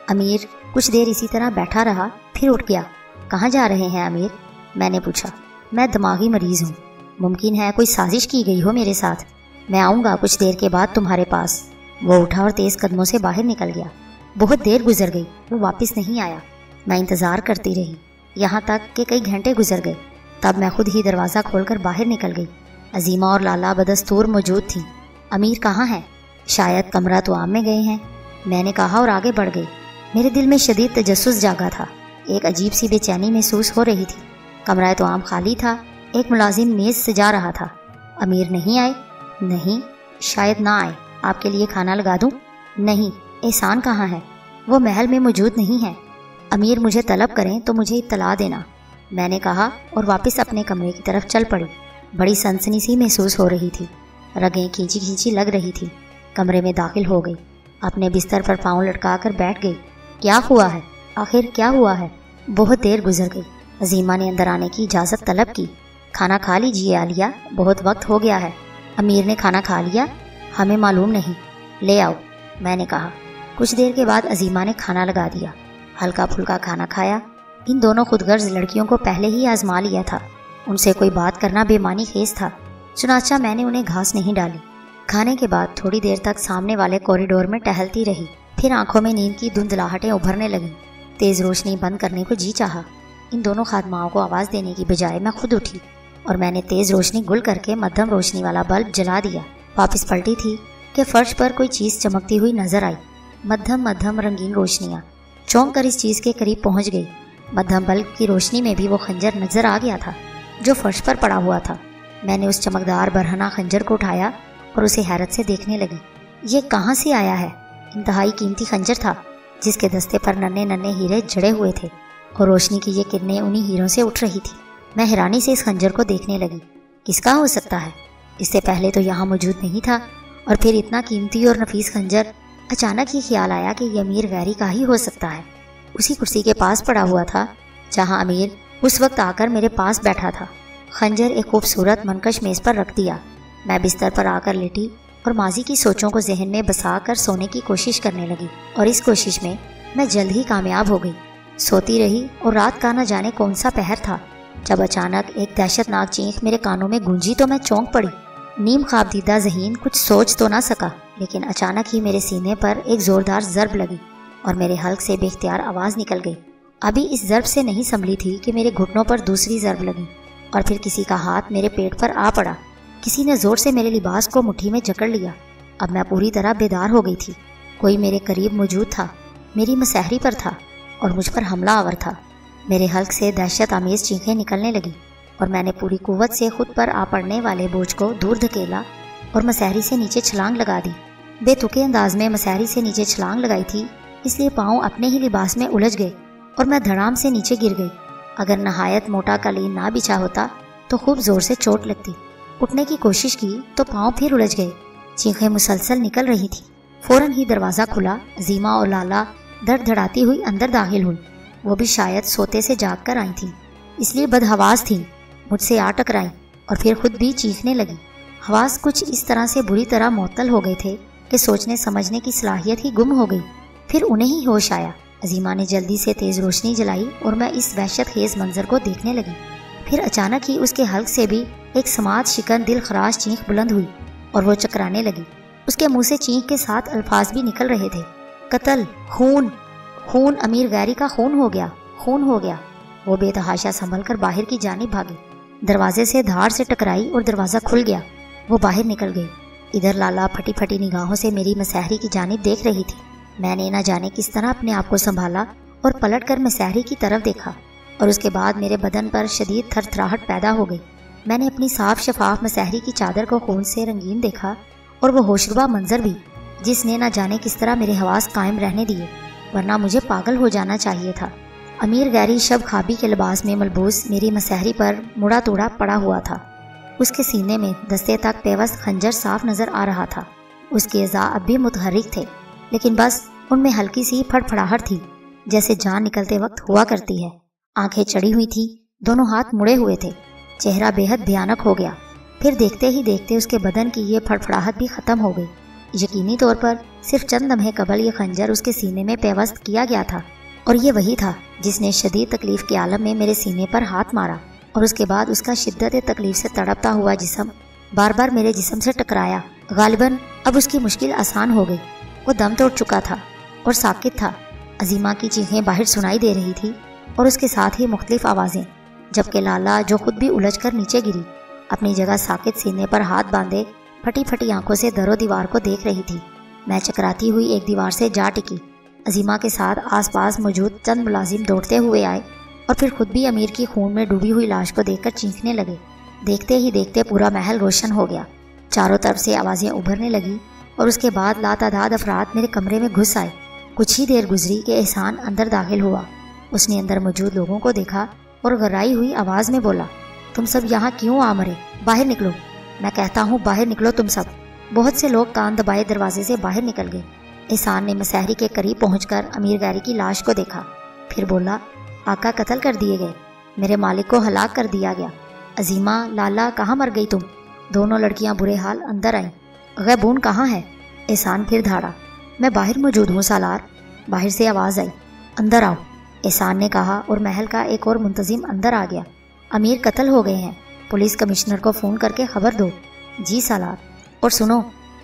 Speaker 3: अमीर कुछ देर इसी तरह बैठा रहा, फिर उठ गया। कहाँ जा रहे हैं अमीर? मैंने पूछा। मैं दिमागी मरीज़ हूँ, मुमकिन है कोई साजिश की गई हो मेरे साथ। मैं आऊँगा कुछ देर के बाद तुम्हारे पास। वो उठा और तेज़ कदमों से बाहर निकल गया। बहुत देर गुजर गई, वो वापस नहीं आया। मैं इंतज़ार करती रही, यहाँ तक कि कई घंटे गुजर गए। तब मैं खुद ही दरवाज़ा खोलकर बाहर निकल गई। अजीमा और लाला बदस्तूर मौजूद थी। अमीर कहाँ है? शायद कमरा तो आम में गए हैं, मैंने कहा और आगे बढ़ गई। मेरे दिल में शदीद तजस्सुस जागा था। एक अजीब सी बेचैनी महसूस हो रही थी। कमरा तो आम खाली था। एक मुलाजिम मेज़ सजा रहा था। अमीर नहीं आए? नहीं, शायद ना आए। आपके लिए खाना लगा दूं? नहीं। एहसान कहाँ है? वो महल में मौजूद नहीं है। अमीर मुझे तलब करें तो मुझे इत्तला देना, मैंने कहा और वापस अपने कमरे की तरफ चल पड़ी। बड़ी सनसनी सी महसूस हो रही थी, रगें खींची खींची लग रही थी। कमरे में दाखिल हो गई, अपने बिस्तर पर पाँव लटका कर बैठ गई। क्या हुआ है? आखिर क्या हुआ है? बहुत देर गुजर गई। अजीमा ने अंदर आने की इजाज़त तलब की। खाना खा लीजिए आलिया, बहुत वक्त हो गया है। अमीर ने खाना खा लिया? हमें मालूम नहीं। ले आओ, मैंने कहा। कुछ देर के बाद अजीमा ने खाना लगा दिया। हल्का फुल्का खाना खाया। इन दोनों खुदगर्ज लड़कियों को पहले ही आजमा लिया था। उनसे कोई बात करना बेमानी खेज था, चुनाचा मैंने उन्हें घास नहीं डाली। खाने के बाद थोड़ी देर तक सामने वाले कॉरिडोर में टहलती रही। फिर आंखों में नींद की धुंधलाहटें उभरने लगीं। तेज़ रोशनी बंद करने को जी चाहा। इन दोनों खादमाओं को आवाज़ देने की बजाय मैं खुद उठी और मैंने तेज़ रोशनी गुल करके मध्यम रोशनी वाला बल्ब जला दिया। वापस पलटी थी कि फर्श पर कोई चीज़ चमकती हुई नजर आई। मध्यम मध्यम रंगीन रोशनियाँ। चौंक कर इस चीज़ के करीब पहुँच गई। मध्यम बल्ब की रोशनी में भी वो खंजर नजर आ गया था जो फर्श पर पड़ा हुआ था। मैंने उस चमकदार बरहना खंजर को उठाया और उसे हैरत से देखने लगी। ये कहाँ से आया है? इंतहाई कीमती खंजर था जिसके दस्ते पर नन्हे नन्हे हीरे जड़े हुए थे और रोशनी की ये किरणें उन्हीं हीरों से उठ रही थी। मैं हैरानी से इस खंजर को देखने लगी। किसका हो सकता है? इससे पहले तो यहाँ मौजूद नहीं था और फिर इतना कीमती और नफीस खंजर। अचानक ही ख्याल आया कि ये अमीर गैरी का ही हो सकता है। उसी कुर्सी के पास पड़ा हुआ था जहाँ अमीर उस वक्त आकर मेरे पास बैठा था। खंजर एक खूबसूरत मनकश मेज़ पर रख दिया। मैं बिस्तर पर आकर लेटी और माजी की सोचों को जहन में बसा कर सोने की कोशिश करने लगी और इस कोशिश में मैं जल्द ही कामयाब हो गई। सोती रही और रात का न जाने कौन सा पहर था जब अचानक एक दहशतनाक चीख मेरे कानों में गूंजी तो मैं चौंक पड़ी। नीम ख्वाब दीदा ज़हीन कुछ सोच तो ना सका, लेकिन अचानक ही मेरे सीने पर एक ज़ोरदार ज़रब लगी और मेरे हल्क से बेख्तियार आवाज़ निकल गई। अभी इस ज़रब से नहीं संभली थी कि मेरे घुटनों पर दूसरी ज़रब लगी और फिर किसी का हाथ मेरे पेट पर आ पड़ा। किसी ने ज़ोर से मेरे लिबास को मुट्ठी में जकड़ लिया। अब मैं पूरी तरह बेदार हो गई थी। कोई मेरे करीब मौजूद था, मेरी मसहरी पर था और मुझ पर हमला आवर था। मेरे हल्क से दहशत आमेज़ चीखें निकलने लगी और मैंने पूरी कुव्वत से खुद पर आ पड़ने वाले बोझ को दूर धकेला और मसहरी से नीचे छलांग लगा दी। बेतुके अंदाज में मसहरी से नीचे छलांग लगाई थी, इसलिए पाँव अपने ही लिबास में उलझ गए और मैं धड़ाम से नीचे गिर गई। अगर नहायत मोटा कालीन ना बिछा होता तो खूब जोर से चोट लगती। उठने की कोशिश की तो पांव फिर उलझ गए। चीखें मुसलसल निकल रही थी। फौरन ही दरवाज़ा खुला। अजीमा और लाला धड़धड़ाती हुई अंदर दाखिल हुई। वो भी शायद सोते से जाग कर आई थी, इसलिए बदहवास थी। मुझसे आ टकराई और फिर खुद भी चीखने लगी। हवास कुछ इस तरह से बुरी तरह मुअत्तल हो गए थे कि सोचने समझने की सलाहियत ही गुम हो गई। फिर उन्हें ही होश आया। अजीमा ने जल्दी से तेज रोशनी जलाई और मैं इस वहशत खेज मंजर को देखने लगी। फिर अचानक ही उसके हल्क से भी एक समात शिकन दिल खराश चीख बुलंद हुई और वो चकराने लगी। उसके मुंह से चीख के साथ अल्फाज भी निकल रहे थे। कत्ल, खून, खून, अमीर गैरी का खून हो गया, खून हो गया। वो बेतहाशा संभल कर बाहर की जानिब भागी। दरवाजे से धार से टकराई और दरवाज़ा खुल गया। वो बाहर निकल गई। इधर लाला फटी फटी निगाहों से मेरी मसहरी की जानिब देख रही थी। मैंने न जाने किस तरह अपने आप को संभाला और पलट कर मसहरी की तरफ देखा और उसके बाद मेरे बदन पर शदीद थरथराहट पैदा हो गई। मैंने अपनी साफ शफाफ मसहरी की चादर को खून से रंगीन देखा और वो होशरुबा मंजर भी, जिसने न जाने किस तरह मेरे हवास कायम रहने दिए, वरना मुझे पागल हो जाना चाहिए था। अमीर गैरी शब खाबी के लिबास में मलबूस मेरी मसहरी पर मुड़ा तोड़ा पड़ा हुआ था। उसके सीने में दस्ते तक पेवस्त खंजर साफ नजर आ रहा था। उसके अज़ा अब भी मुतहर्रिक थे, लेकिन बस उनमें हल्की सी फड़फड़ाहट थी, जैसे जान निकलते वक्त हुआ करती है। आंखें चढ़ी हुई थी, दोनों हाथ मुड़े हुए थे। चेहरा बेहद भयानक हो गया। फिर देखते ही देखते उसके बदन की ये फड़फड़ाहट भी खत्म हो गई। यकीनी तौर पर सिर्फ चंद लम्हे कबल ये खंजर उसके सीने में पेवस्त किया गया था और ये वही था जिसने शदीद तकलीफ के आलम में मेरे सीने पर हाथ मारा और उसके बाद उसका शिद्दत तकलीफ से तड़पता हुआ जिस्म बार बार मेरे जिस्म से टकराया। गालिबन अब उसकी मुश्किल आसान हो गई। वो दम तोड़ चुका था और साकित था। अजीमा की चीखें बाहर सुनाई दे रही थी और उसके साथ ही मुख्तलिफ आवाज़ें, जबकि लाला, जो खुद भी उलझ कर नीचे गिरी, अपनी जगह साकित सीने पर हाथ बांधे फटी फटी आंखों से दरो दीवार को देख रही थी। मैं चकराती हुई एक दीवार से जा टिकी। अजीमा के साथ आसपास मौजूद चंद मुलाजिम दौड़ते हुए आए और फिर खुद भी अमीर की खून में डूबी हुई लाश को देखकर चीखने लगे। देखते ही देखते पूरा महल रोशन हो गया। चारों तरफ से आवाज़ें उभरने लगी और उसके बाद लातादाद अफराद मेरे कमरे में घुस आए। कुछ ही देर गुजरी कि एहसान अंदर दाखिल हुआ। उसने अंदर मौजूद लोगों को देखा और गर्राई हुई आवाज़ में बोला, तुम सब यहाँ क्यों आ मरे? बाहर निकलो, मैं कहता हूँ बाहर निकलो तुम सब। बहुत से लोग कान दबाए दरवाजे से बाहर निकल गए। एहसान ने मसहरी के करीब पहुंचकर अमीर गैरी की लाश को देखा। फिर बोला, आका कत्ल कर दिए गए, मेरे मालिक को हलाक कर दिया गया। अजीमा, लाला, कहाँ मर गई तुम? दोनों लड़कियां बुरे हाल अंदर आईं। गैबून कहाँ है? एहसान फिर धाड़ा। मैं बाहर मौजूद हूँ सालार। बाहर से आवाज़ आई, अंदर आओ, एहसान ने कहा और महल का एक और मुंतजिम अंदर आ गया। अमीर कत्ल हो गए हैं, पुलिस कमिश्नर को फ़ोन करके खबर दो। जी सालार। और सुनो,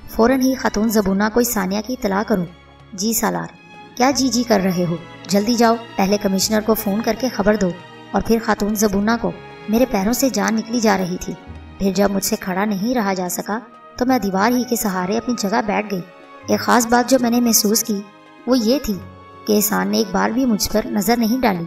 Speaker 3: फ़ौरन ही खातून ज़बूना को सानिया की इतला करो। जी सालार। क्या जी जी कर रहे हो? जल्दी जाओ, पहले कमिश्नर को फ़ोन करके खबर दो और फिर खातून ज़बूना को। मेरे पैरों से जान निकली जा रही थी। फिर जब मुझसे खड़ा नहीं रहा जा सका तो मैं दीवार ही के सहारे अपनी जगह बैठ गई। एक ख़ास बात जो मैंने महसूस की वो ये थी कि एहसान ने एक बार भी मुझ पर नज़र नहीं डाली।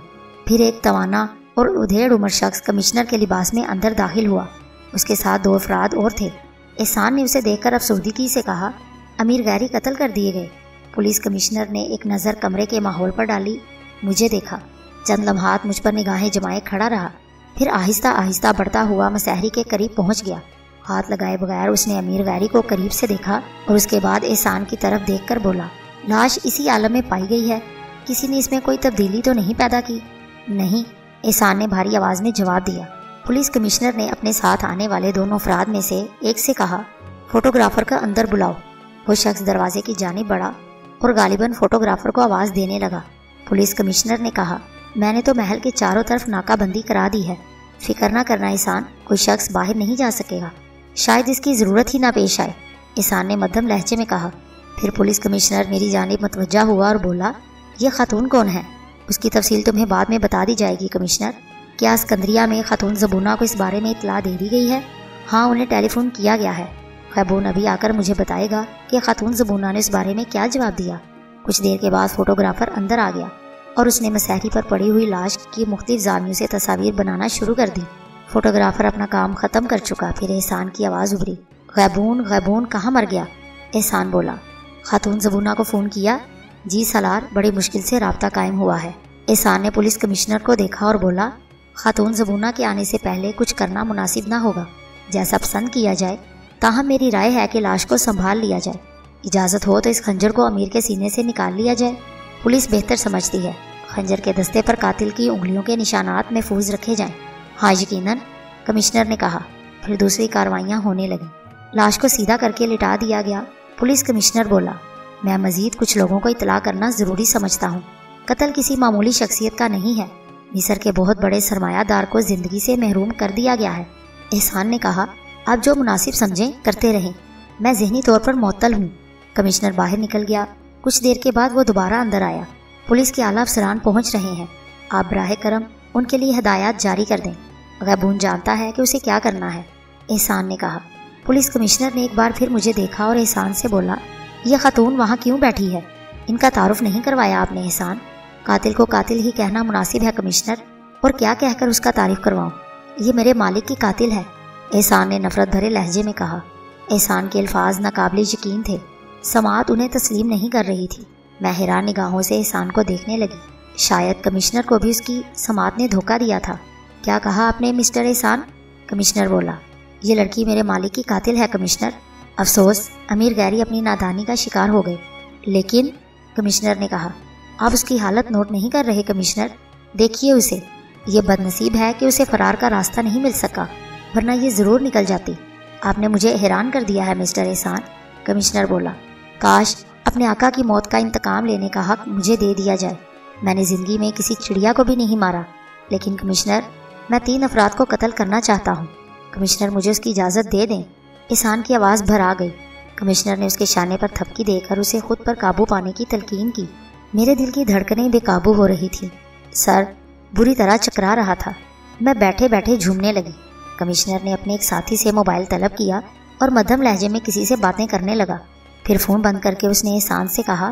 Speaker 3: फिर एक तवाना और उधेड़ उम्र शख्स कमिश्नर के लिबास में अंदर दाखिल हुआ। उसके साथ दो अफराद और थे। एहसान ने उसे देखकर अफसोदगी से कहा, अमीर गैरी कत्ल कर दिए गए। पुलिस कमिश्नर ने एक नज़र कमरे के माहौल पर डाली, मुझे देखा, चंद लम्हात मुझ पर निगाहें जमाए खड़ा रहा, फिर आहिस्ता आहिस्ता बढ़ता हुआ मसहरी के करीब पहुंच गया। हाथ लगाए बगैर उसने अमीर गैरी को करीब से देखा और उसके बाद एहसान की तरफ देखकर बोला, लाश इसी आलम में पाई गई है, किसी ने इसमें कोई तब्दीली तो नहीं पैदा की? नहीं, एहसान ने भारी आवाज़ में जवाब दिया। पुलिस कमिश्नर ने अपने साथ आने वाले दोनों अफराद में से एक से कहा, फोटोग्राफर का अंदर बुलाओ। वो शख्स दरवाजे की जानिब बढ़ा और गालिबन फोटोग्राफर को आवाज़ देने लगा। पुलिस कमिश्नर ने कहा, मैंने तो महल के चारों तरफ नाकाबंदी करा दी है, फिक्र ना करना एहसान, कोई शख्स बाहर नहीं जा सकेगा, शायद इसकी ज़रूरत ही ना पेश आए, एहसान ने मध्यम लहजे में कहा। फिर पुलिस कमिश्नर मेरी जानिब मतवज्जा हुआ और बोला, ये खातून कौन है? उसकी तफसील तुम्हें बाद में बता दी जाएगी कमिश्नर। क्या सिकंदरिया में खातून ज़बूना को इस बारे में इतला दे दी गई है? हाँ, उन्हें टेलीफोन किया गया है। खैबून अभी आकर मुझे बताएगा कि खातून ज़बूना ने इस बारे में क्या जवाब दिया। कुछ देर के बाद फोटोग्राफर अंदर आ गया और उसने मसहरी पर पड़ी हुई लाश की मुख्तलिफ जावियों से तस्वीर बनाना शुरू कर दी। फोटोग्राफर अपना काम ख़त्म कर चुका। फिर एहसान की आवाज़ उभरी, गैबून, गैबून कहाँ मर गया? एहसान बोला, खातून ज़बूना को फ़ोन किया? जी सालार, बड़ी मुश्किल से राब्ता कायम हुआ है। एहसान ने पुलिस कमिश्नर को देखा और बोला, خاتون زبونہ کے آنے سے پہلے کچھ کرنا مناسب نہ ہوگا، جیسا پسند کیا جائے، تاہم میری رائے ہے کہ لاش کو سنبھال لیا جائے۔ اجازت ہو تو اس خنجر کو امیر کے سینے سے نکال لیا جائے، پولیس بہتر سمجھتی ہے۔ خنجر کے دستے پر قاتل کی انگلیوں کے نشانات محفوظ رکھے جائیں۔ ہاں یقیناً، کمشنر نے کہا۔ پھر دوسری کاروائیاں ہونے لگیں۔ لاش کو سیدھا کر کے لٹا دیا گیا۔ پولیس کمشنر بولا، میں مزید کچھ لوگوں کو اطلاع کرنا ضروری سمجھتا ہوں۔ قتل کسی معمولی شخصیت کا نہیں ہے، مصر کے بہت بڑے سرمایہ دار کو زندگی سے محروم کر دیا گیا ہے۔ احسان نے کہا، آپ جو مناسب سمجھیں کرتے رہیں، میں ذہنی طور پر معطل ہوں۔ کمشنر باہر نکل گیا۔ کچھ دیر کے بعد وہ دوبارہ اندر آیا۔ پولیس کے اعلیٰ افسران پہنچ رہے ہیں، آپ براہ کرم ان کے لیے ہدایات جاری کر دیں۔ غیبون جانتا ہے کہ اسے کیا کرنا ہے، احسان نے کہا۔ پولیس کمشنر نے ایک بار پھر مجھے دیکھا اور احسان سے بولا، یہ خاتون وہاں کیوں بیٹھی ہے؟ ان کا تعارف نہیں کروایا آپ نے احسان؟ قاتل کو قاتل ہی کہنا مناسب ہے کمشنر، اور کیا کہہ کر اس کا تعریف کرواؤں؟ یہ میرے مالک کی قاتل ہے، احسان نے نفرت بھرے لہجے میں کہا۔ احسان کے الفاظ ناقابل یقین تھے، سماعت انہیں تسلیم نہیں کر رہی تھی۔ میں حیران نگاہوں سے احسان کو دیکھنے لگی۔ شاید کمشنر کو بھی اس کی سماعت نے دھوکہ دیا تھا۔ کیا کہا آپ نے مسٹر احسان؟ کمشنر بولا، یہ لڑکی میرے مالک کی قاتل ہے کمشنر۔ افسوس، امیر غیری اپنی نادانی کا شکار ہو گئے۔ لیکن کمشنر نے کہا، آپ اس کی حالت نوٹ نہیں کر رہے کمشنر؟ دیکھیے اسے، یہ بد نصیب ہے کہ اسے فرار کا راستہ نہیں مل سکا، ورنہ یہ ضرور نکل جاتی۔ آپ نے مجھے حیران کر دیا ہے مسٹر احسان، کمشنر بولا۔ کاش اپنے آقا کی موت کا انتقام لینے کا حق مجھے دے دیا جائے۔ میں نے زندگی میں کسی چڑیا کو بھی نہیں مارا، لیکن کمشنر، میں 3 افراد کو قتل کرنا چاہتا ہوں۔ کمشنر مجھے اس کی اجازت دے دیں۔ احسان کی آواز بھر آ گئی۔ کمشنر نے اس کے شانے پر تھپکی دے کر اسے خود پر قابو پانے کی تلقین کی۔ میرے دل کی دھڑکنیں بے قابو ہو رہی تھیں، سر بری طرح چکرا رہا تھا۔ میں بیٹھے بیٹھے جھومنے لگی۔ کمشنر نے اپنے ایک ساتھی سے موبائل طلب کیا اور مدھم لہجے میں کسی سے باتیں کرنے لگا۔ پھر فون بند کر کے اس نے احسان سے کہا،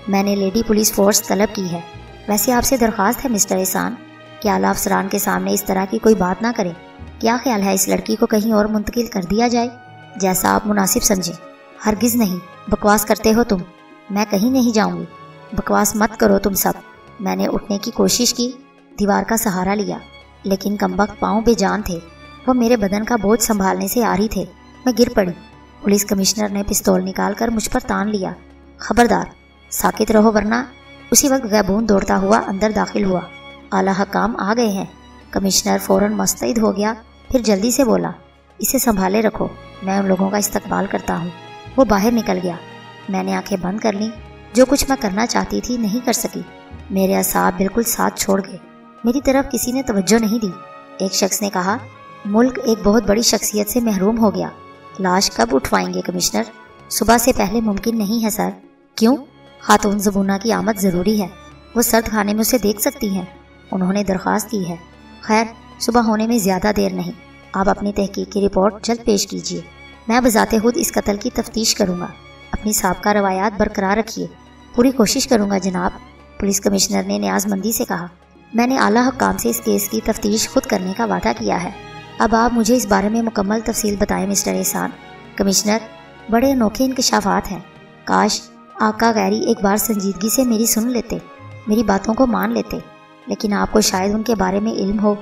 Speaker 3: میں نے لیڈی پولیس فورس طلب کی ہے۔ ویسے آپ سے درخواست ہے مسٹر احسان کہ اعلیٰ افسران کے سامنے اس طرح کی کوئی بات نہ کریں۔ کیا خیال ہے اس لڑکی کو کہیں اور منتقل کر دیا جائے؟ جیسا آپ مناسب سمجھیں۔ ہرگز نہیں، بکواس کرتے ہو تم، میں کہیں نہیں جاؤں گی۔ بکواس مت کرو تم سب۔ میں نے اٹھنے کی کوشش کی، دیوار کا سہارا لیا، لیکن کمبخت پاؤں بے جان تھے، وہ میرے بدن کا بوجھ سنبھالنے سے آری تھے۔ میں گر پڑی۔ پولیس کمشنر نے پستول نکال کر مجھ پر تان لیا۔ خبردار، ساکت رہو ورنہ۔ اسی وقت غیبون دوڑتا ہوا اندر داخل ہوا۔ اعلیٰ حکام آ گئے ہیں۔ کمشنر فوراً مستعد ہو گیا، پھر جلدی سے بولا، اسے سنبھالے رکھو، میں ان لوگوں کا استقبال کرتا ہوں۔ وہ باہر نکل گیا۔ میں نے آنکھیں بند کر لیں۔ جو کچھ میں کرنا چاہتی تھی نہیں کر سکی۔ میرے اعصاب بالکل ساتھ چھوڑ گئے۔ میری طرف کسی نے توجہ نہیں دی۔ ایک شخص نے کہا، ملک ایک بہت بڑی شخصیت سے محروم ہو گیا۔ لاش کب اٹھوائیں گے کمشنر؟ صبح سے پہلے ممکن نہیں ہے سر۔ کیوں؟ خاتون زبونہ کی آمد ضروری ہے، وہ سرد خانے میں اسے دیکھ سکتی ہیں، انہوں نے درخواست کی ہے۔ خیر، صبح ہونے میں زیادہ دیر نہیں، آپ اپنی تحقیق کی رپورٹ جلد پیش کیجیے۔ میں بذات خود اس قتل کی تفتیش کروں گا۔ اپنی سابقہ روایات برقرار رکھیے۔ پوری کوشش کروں گا جناب، پولیس کمشنر نے نیاز مندی سے کہا۔ میں نے اعلیٰ حکام سے اس کیس کی تفتیش خود کرنے کا وعدہ کیا ہے۔ اب آپ مجھے اس بارے میں مکمل تفصیل بتائیں مسٹر احسان۔ کمشنر، بڑے انوکھے انکشافات ہیں۔ کاش آقا غیری ایک بار سنجیدگی سے میری سن لیتے، میری باتوں کو مان لیتے، لیکن آپ کو شاید ان کے بارے میں علم ہو۔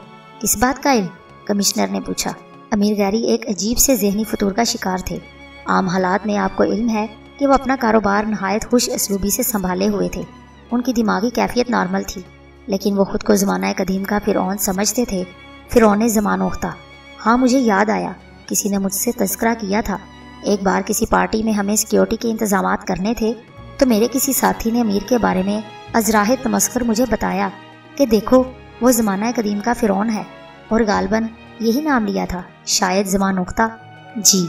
Speaker 3: کس بات کا علم؟ کمشنر نے پوچھا۔ امیر غیری ایک عجیب سے ذہنی فطور کا شکار تھے۔ عام حالات میں آپ کو علم ہے کہ وہ اپنا کاروبار نہایت خوش اسلوبی سے سنبھالے ہوئے تھے۔ ان کی دماغی کیفیت نارمل تھی، لیکن وہ خود کو زمانہ قدیم کا فرعون سمجھتے تھے، فرعون زمان اختہ۔ ہاں، مجھے یاد آیا، کسی نے مجھ سے تذکرہ کیا تھا۔ ایک بار کسی پارٹی میں ہمیں سیکیورٹی کے انتظامات کرنے تھے، تو میرے کسی ساتھی نے امیر کے بارے میں ازراہ تمسخر مجھے بتایا کہ دیکھو وہ زمانہ قدیم کا فرعون ہے، اور غالباً یہی نام لیا تھا، شاید زمان اختہ۔ جی،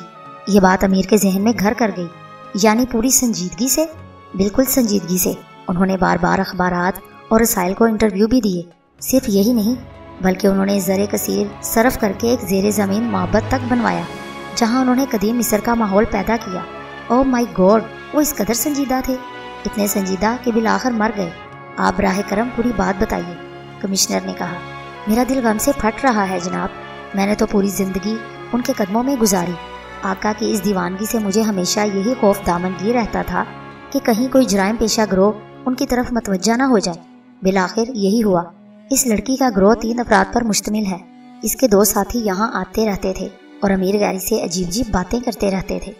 Speaker 3: یہ بات امیر کے ذہن میں گھر کر گئی۔ یعنی پوری سنجیدگی سے؟ بالکل سنجیدگی سے۔ انہوں نے بار بار اخبارات اور رسائل کو انٹرویو بھی دیے۔ صرف یہی نہیں، بلکہ انہوں نے زر کثیر صرف کر کے ایک زیر زمین معبد تک بنوایا، جہاں انہوں نے قدیم مصر کا ماحول پیدا کیا۔ او مائی گاڈ، وہ اس قدر سنجیدہ تھے، اتنے سنجیدہ کہ بالآخر مر گئے۔ آپ براہ کرم پوری بات بتائیے، کمشنر نے کہا۔ میرا دل غم سے پھٹ رہا ہے جناب، میں نے تو پوری زندگی ان کے قدموں میں گزاری۔ آقا کی اس دیوانگی سے مجھے ہمیشہ یہی خوف دامنگیر رہتا تھا کہ کہیں کوئی جرائم پیشہ گروہ ان کی طرف متوجہ نہ ہو جائے۔ بالآخر یہی ہوا۔ اس لڑکی کا گروہ 3 افراد پر مشتمل ہے۔ اس کے 2 ساتھی یہاں آتے رہتے تھے اور امیر غیری سے عجیب باتیں کرتے رہتے تھے۔